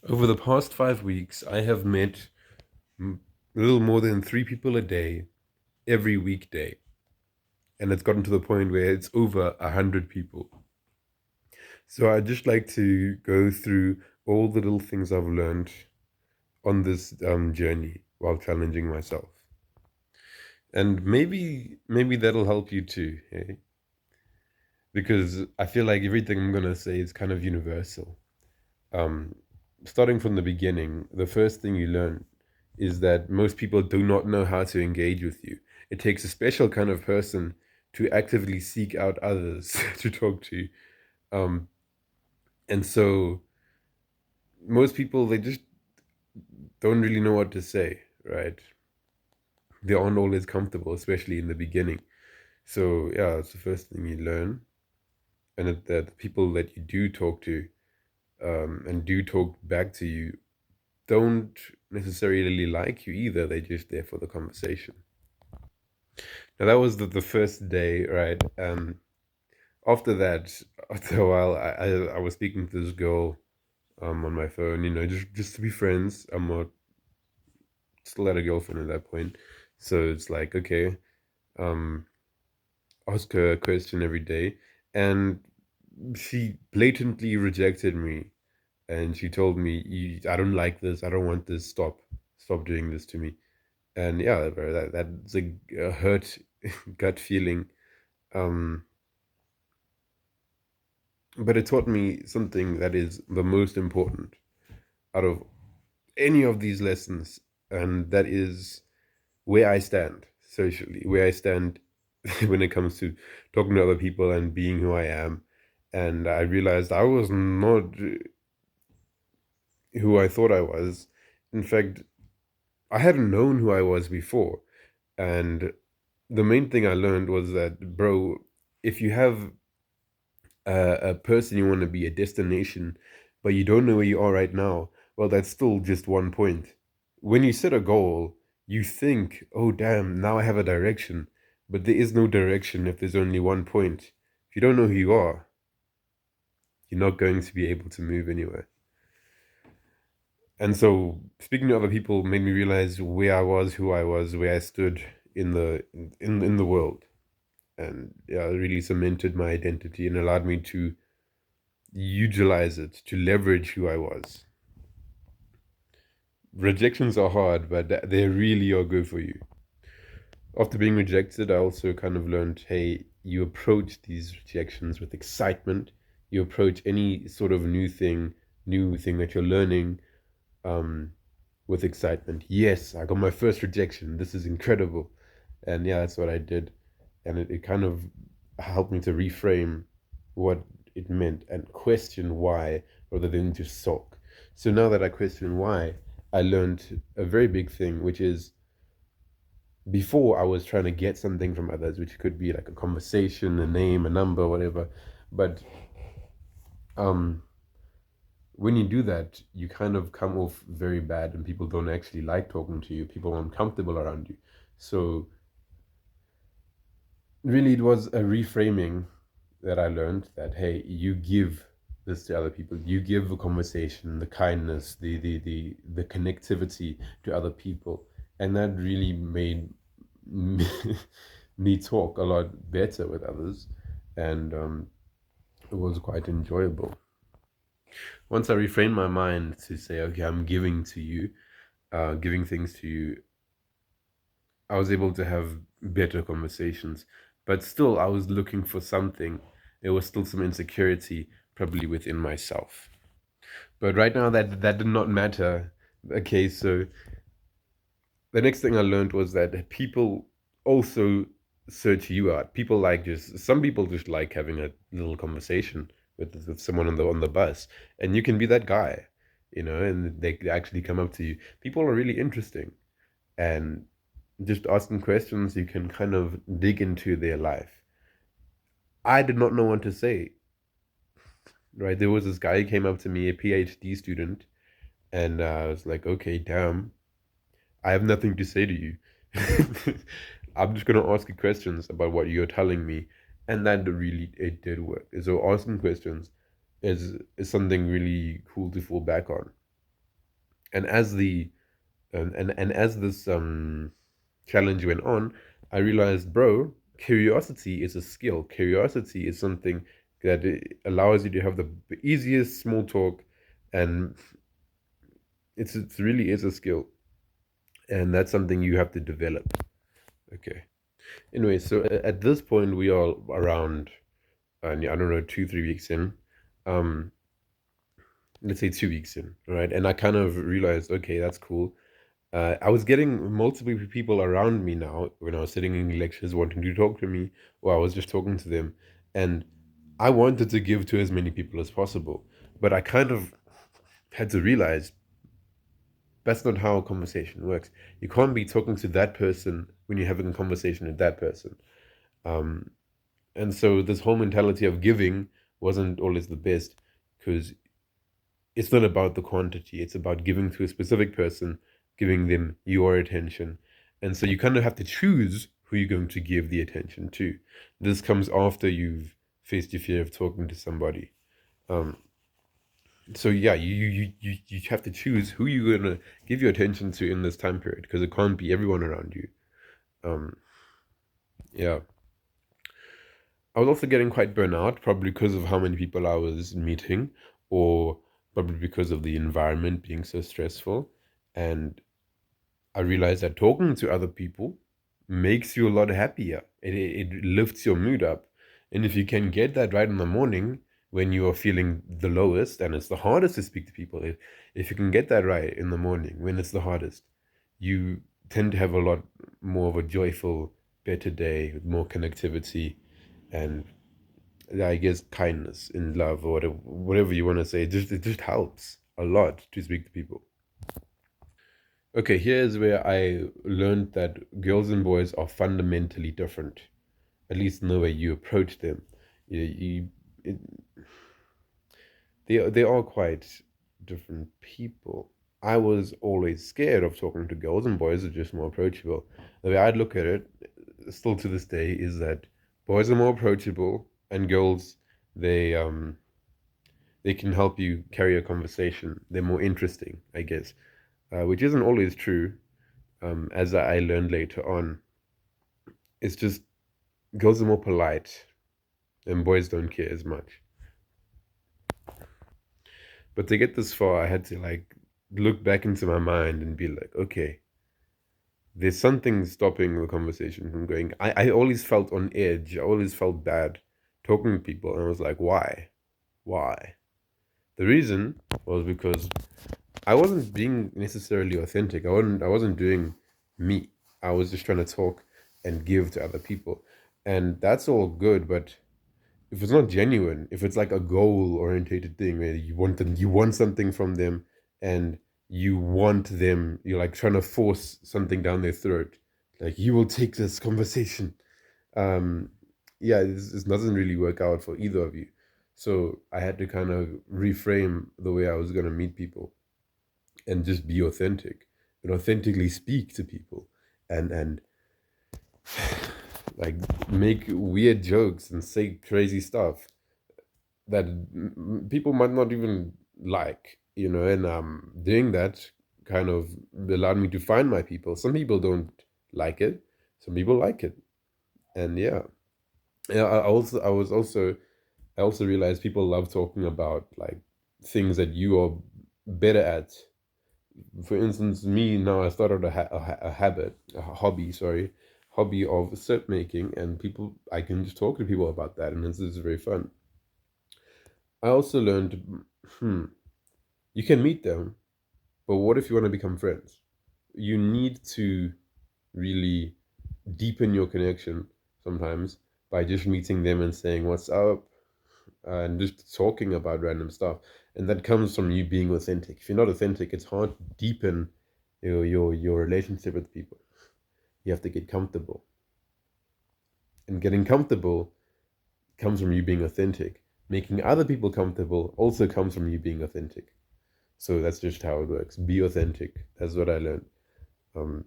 Over the past 5 weeks, I have met a little more than three people a day, every weekday. And it's gotten to the point where it's over 100 people. So I'd just like to go through all the little things I've learned on this journey while challenging myself. And maybe that'll help you too, hey? Because I feel like everything I'm gonna say is kind of universal. Um, Starting from the beginning, the first thing you learn is that most people do not know how to engage with you. It takes a special kind of person to actively seek out others to talk to. Um, and so most people, they just don't really know what to say, right? They aren't always comfortable, especially in the beginning. So, yeah, it's the first thing you learn. And that the people that you do talk to and do talk back to you don't necessarily like you either. They're just there for the conversation. Now that was the first day, right? After that, after a while, I was speaking to this girl on my phone, just to be friends. I'm not still had a girlfriend at that point, so it's like okay, um, ask her a question every day, and she blatantly rejected me, and she told me, "I don't like this. I don't want this. Stop doing this to me." And yeah, bro, that's a hurt gut feeling. Um, but it taught me something that is the most important out of any of these lessons, and that is where I stand socially, where I stand when it comes to talking to other people and being who I am. And I realized I was not who I thought I was. In fact, I hadn't known who I was before. And the main thing I learned was that, bro, if you have a person you want to be, a destination, but you don't know where you are right now, well, that's still just one point. When you set a goal, you think, oh, damn, now I have a direction. But there is no direction if there's only one point. If you don't know who you are, you're not going to be able to move anywhere. And so speaking to other people made me realize where I was, who I was, where I stood in the world. And yeah, it really cemented my identity and allowed me to utilize it to leverage who I was. Rejections are hard, but they really are good for you. After being rejected, I also kind of learned, hey, you approach these rejections with excitement. You approach any sort of new thing that you're learning, um, with excitement. Yes, I got my first rejection. This is incredible. And yeah, that's what I did. And it kind of helped me to reframe what it meant and question why rather than just sulk. So now that I question why, I learned a very big thing, which is before I was trying to get something from others, which could be like a conversation, a name, a number, whatever. But um, when you do that, you kind of come off very bad, and people don't actually like talking to you. People are uncomfortable around you. So really, it was a reframing that I learned that hey, you give this to other people. You give the conversation, the kindness, the connectivity to other people, and that really made me, me talk a lot better with others, and it was quite enjoyable. Once I reframed my mind to say, okay, I'm giving to you, giving things to you, I was able to have better conversations. But still, I was looking for something. There was still some insecurity, probably within myself. But right now, that did not matter. Okay, so the next thing I learned was that people also search you out. People like just some people just like having a little conversation with someone on the bus, and you can be that guy, and they actually come up to you. People are really interesting, and just asking questions, you can kind of dig into their life. I did not know what to say. Right, there was this guy who came up to me, a PhD student, and I was like, okay, damn, I have nothing to say to you. I'm just gonna ask you questions about what you're telling me, and that really it did work. So asking questions is something really cool to fall back on. And as the and as this challenge went on, I realized, bro, curiosity is a skill. Curiosity is something that it allows you to have the easiest small talk, and it really is a skill, and that's something you have to develop. Okay. Anyway, so at this point we are around, I don't know, 2 3 weeks in. Um, let's say 2 weeks in, right? And I kind of realized, okay, that's cool. I was getting multiple people around me now when I was sitting in lectures wanting to talk to me, or I was just talking to them. And I wanted to give to as many people as possible. But I kind of had to realize that's not how a conversation works. You can't be talking to that person when you're having a conversation with that person. Um, and so this whole mentality of giving wasn't always the best, because it's not about the quantity, it's about giving to a specific person, giving them your attention. And so you kind of have to choose who you're going to give the attention to. This comes after you've faced your fear of talking to somebody. Um, so yeah, you have to choose who you're gonna give your attention to in this time period, because it can't be everyone around you. Um, yeah. I was also getting quite burnt out, probably because of how many people I was meeting, or probably because of the environment being so stressful. And I realized that talking to other people makes you a lot happier. It lifts your mood up. And if you can get that right in the morning when you are feeling the lowest, and it's the hardest to speak to people, if you can get that right in the morning when it's the hardest, you tend to have a lot more of a joyful, better day with more connectivity and, I guess, kindness and love, or whatever you want to say. It just helps a lot to speak to people. Okay, here's where I learned that girls and boys are fundamentally different, at least in the way you approach them. You it, they are quite different people. I was always scared of talking to girls, and boys are just more approachable. The way I'd look at it, still to this day, is that boys are more approachable, and girls, they um they can help you carry a conversation. They're more interesting, I guess, which isn't always true. As I learned later on, it's just girls are more polite, and boys don't care as much. But to get this far, I had to like look back into my mind and be like, okay, there's something stopping the conversation from going. I always felt on edge. I always felt bad talking to people, and I was like, why? Why? The reason was because I wasn't being necessarily authentic. I wasn't doing me. I was just trying to talk and give to other people. And that's all good, but if it's not genuine, if it's like a goal orientated thing where you want something from them, and you're like trying to force something down their throat, like you will take this conversation. Um, yeah, this doesn't really work out for either of you. So I had to kind of reframe the way I was gonna meet people, and just be authentic and authentically speak to people, and like make weird jokes and say crazy stuff that people might not even like, and doing that kind of allowed me to find my people. Some people don't like it, some people like it. And yeah, yeah, I also realized people love talking about like things that you are better at. For instance, me now, I started a hobby, sorry, hobby of soap making, and people, I can just talk to people about that, and it's very fun. I also learned, you can meet them, but what if you want to become friends? You need to really deepen your connection sometimes by just meeting them and saying what's up, and just talking about random stuff. And that comes from you being authentic. If you're not authentic, it's hard to deepen your relationship with people. You have to get comfortable. And getting comfortable comes from you being authentic. Making other people comfortable also comes from you being authentic. So that's just how it works. Be authentic. That's what I learned. Um,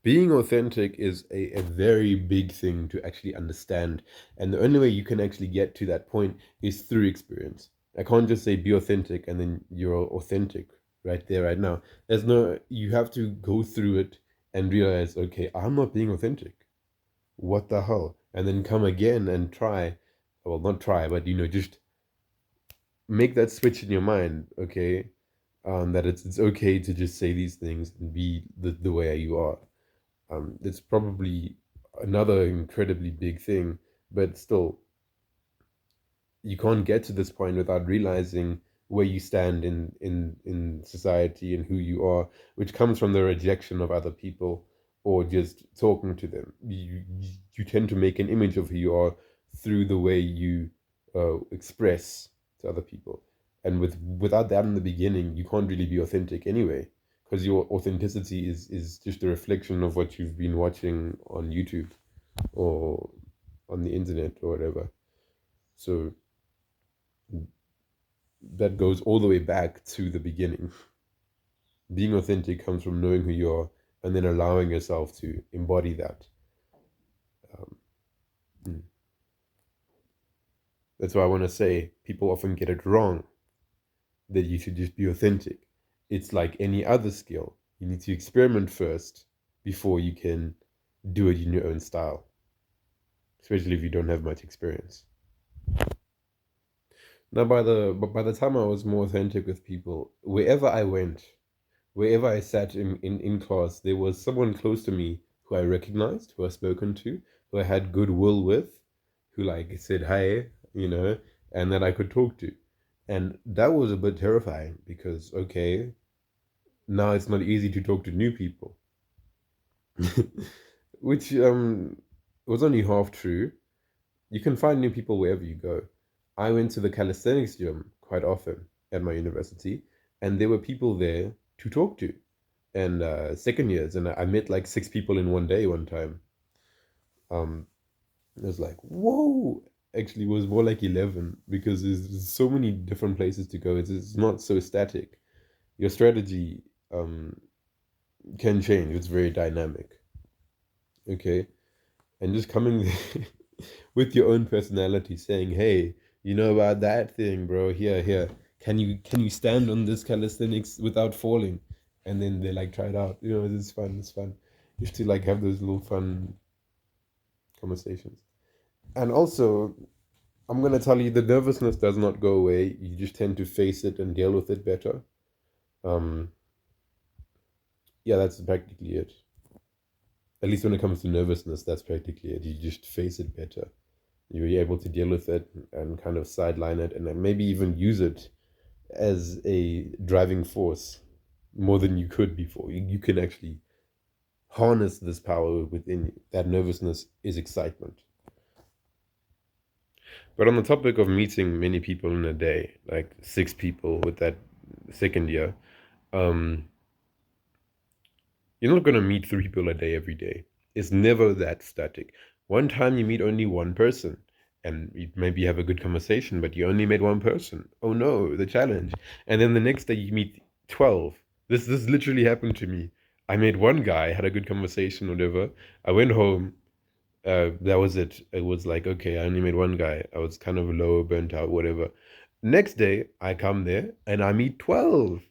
being authentic is a very big thing to actually understand. And the only way you can actually get to that point is through experience. I can't just say be authentic and then you're authentic. right there, right now. There's no, you have to go through it and realize, okay, I'm not being authentic. What the hell? And then come again and try, well, not try, but just make that switch in your mind, okay? That it's okay to just say these things and be the way you are. It's probably another incredibly big thing, but still, you can't get to this point without realizing where you stand in society and who you are, which comes from the rejection of other people or just talking to them. You tend to make an image of who you are through the way you express to other people, and without that in the beginning, you can't really be authentic anyway, because your authenticity is just a reflection of what you've been watching on YouTube or on the internet or whatever. So that goes all the way back to the beginning. Being authentic comes from knowing who you are and then allowing yourself to embody that. Um, mm. That's why I want to say people often get it wrong that you should just be authentic. It's like any other skill. You need to experiment first before you can do it in your own style, especially if you don't have much experience. Now, by the time I was more authentic with people, wherever I sat in class, there was someone close to me who I recognized, who I spoken to, who I had goodwill with, who like said hi, and that I could talk to. And that was a bit terrifying because, okay, now it's not easy to talk to new people, which was only half true. You can find new people wherever you go. I went to the calisthenics gym quite often at my university, and there were people there to talk to, and second years, and I met like six people in one day one time. Um, it was like, whoa. Actually, it was more like 11 because there's so many different places to go. It's not so static. Your strategy can change. It's very dynamic. Okay, and just coming there with your own personality, saying, "Hey, you know about that thing, bro? Here. Can you stand on this calisthenics without falling?" And then they like try it out. It's fun. It's fun. You have to like have those little fun conversations. And also, I'm gonna tell you, the nervousness does not go away. You just tend to face it and deal with it better. Um, yeah, that's practically it. At least when it comes to nervousness, that's practically it. You just face it better. You're able to deal with it and kind of sideline it, and then maybe even use it as a driving force more than you could before. You can actually harness this power within you. That nervousness is excitement. But on the topic of meeting many people in a day, like six people with that second year, um, you're not going to meet three people a day every day. It's never that static. One time you meet only one person and you maybe have a good conversation, but you only met one person. Oh no, the challenge. And then the next day you meet 12. This literally happened to me. I met one guy, had a good conversation, whatever. I went home. That was it. It was like, okay, I only met one guy. I was kind of low, burnt out, whatever. Next day, I come there and I meet 12.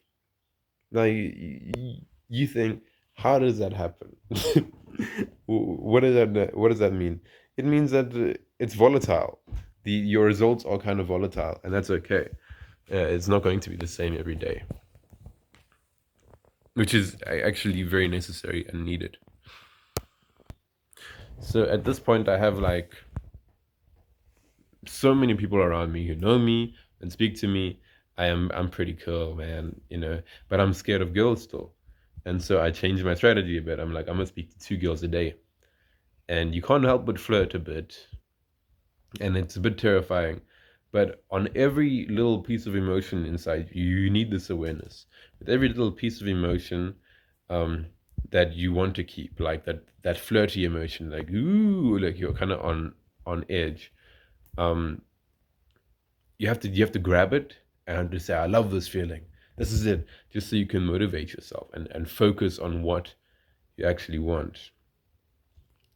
Now you think, how does that happen? What does that mean? It means that it's volatile. Your results are kind of volatile, and that's okay. It's not going to be the same every day, which is actually very necessary and needed. So at this point, I have like so many people around me who know me and speak to me. I'm pretty cool, man, but I'm scared of girls still. And so I changed my strategy a bit. I'm like, I'm gonna speak to two girls a day. And you can't help but flirt a bit. And it's a bit terrifying. But on every little piece of emotion inside you, you need this awareness. With every little piece of emotion, um, that you want to keep, like that flirty emotion, like ooh, like you're kind of on edge. Um, you have to grab it and to say, I love this feeling. This is it. Just so you can motivate yourself and focus on what you actually want.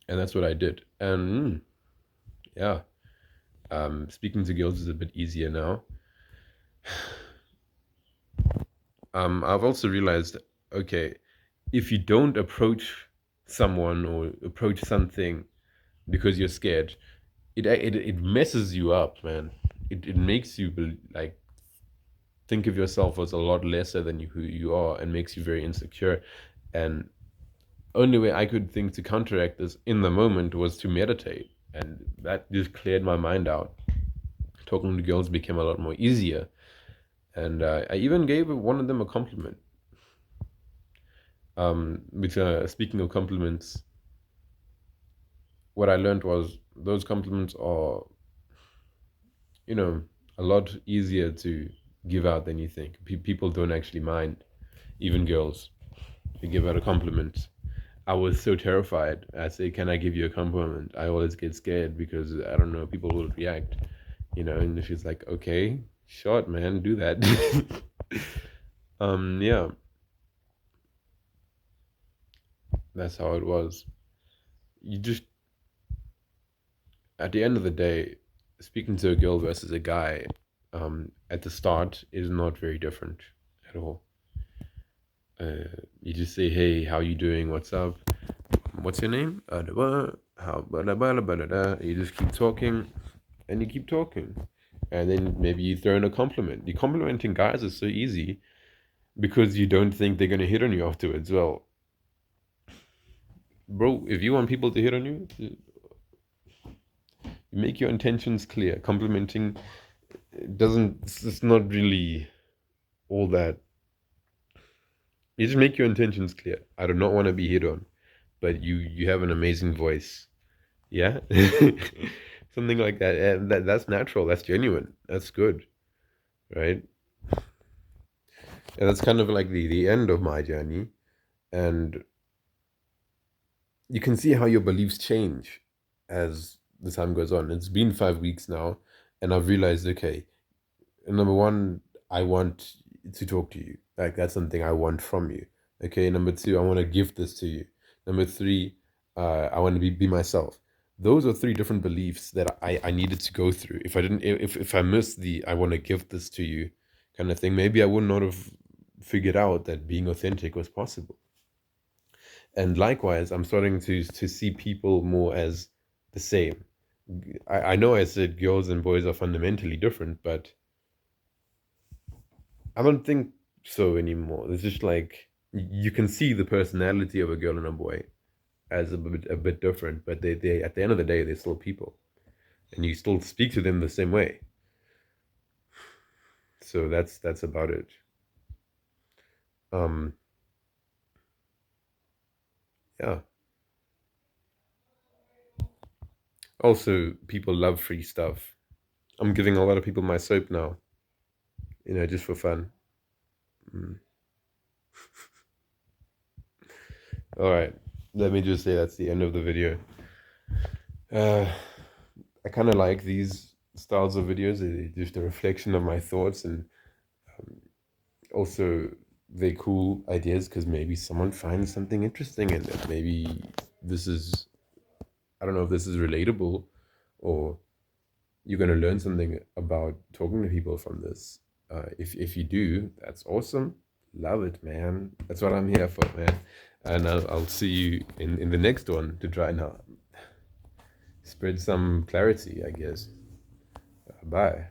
And that's what I did. And yeah, speaking to girls is a bit easier now. I've also realized, okay, if you don't approach someone or approach something because you're scared, it messes you up, man. It makes you like think of yourself as a lot lesser than who you are, and makes you very insecure. And only way I could think to counteract this in the moment was to meditate, and that just cleared my mind out. Talking to girls became a lot more easier, and I even gave one of them a compliment. Which speaking of compliments, what I learned was those compliments are, you know, a lot easier to give out than you think. People don't actually mind, even girls. You give out a compliment. I was so terrified. I say, "Can I give you a compliment?" I always get scared because I don't know, people will react, And she's like, "Okay, short man, do that." Yeah, that's how it was. You just At the end of the day, speaking to a girl versus a guy, at the start is not very different at all. You just say, "Hey, how you doing? What's up? What's your name? How blah, blah, blah, blah." You just keep talking, and you keep talking, and then maybe you throw in a compliment. The complimenting guys is so easy because you don't think they're gonna hit on you afterwards. Well, bro, if you want people to hit on you, make your intentions clear. Complimenting doesn't. It's not really all that. You just make your intentions clear. I do not want to be hit on, but you have an amazing voice. Yeah, something like that. And that's natural. That's genuine. That's good, right? And that's kind of like the end of my journey. And you can see how your beliefs change as the time goes on. It's been 5 weeks now, and I've realized, okay, number one, I want to talk to you. Like, that's something I want from you. Okay, number two, I want to give this to you. Number three, I want to be myself. Those are three different beliefs that I needed to go through. If I didn't, if I missed the I want to give this to you kind of thing, maybe I would not have figured out that being authentic was possible. And likewise, I'm starting to see people more as the same. I know I said girls and boys are fundamentally different, but I don't think so anymore. It's just like you can see the personality of a girl and a boy as a bit different, but they at the end of the day they're still people, and you still speak to them the same way. So that's about it. Um, yeah. Also, people love free stuff. I'm giving a lot of people my soap now, just for fun. Mm. All right. Let me just say that's the end of the video. Uh, I kind of like these styles of videos. They're just a reflection of my thoughts, and also they're cool ideas because maybe someone finds something interesting in it. Maybe this is, I don't know if this is relatable, or you're going to learn something about talking to people from this. If you do, that's awesome. Love it, man. That's what I'm here for, man. And I'll see you in the next one to try and spread some clarity, I guess. Bye.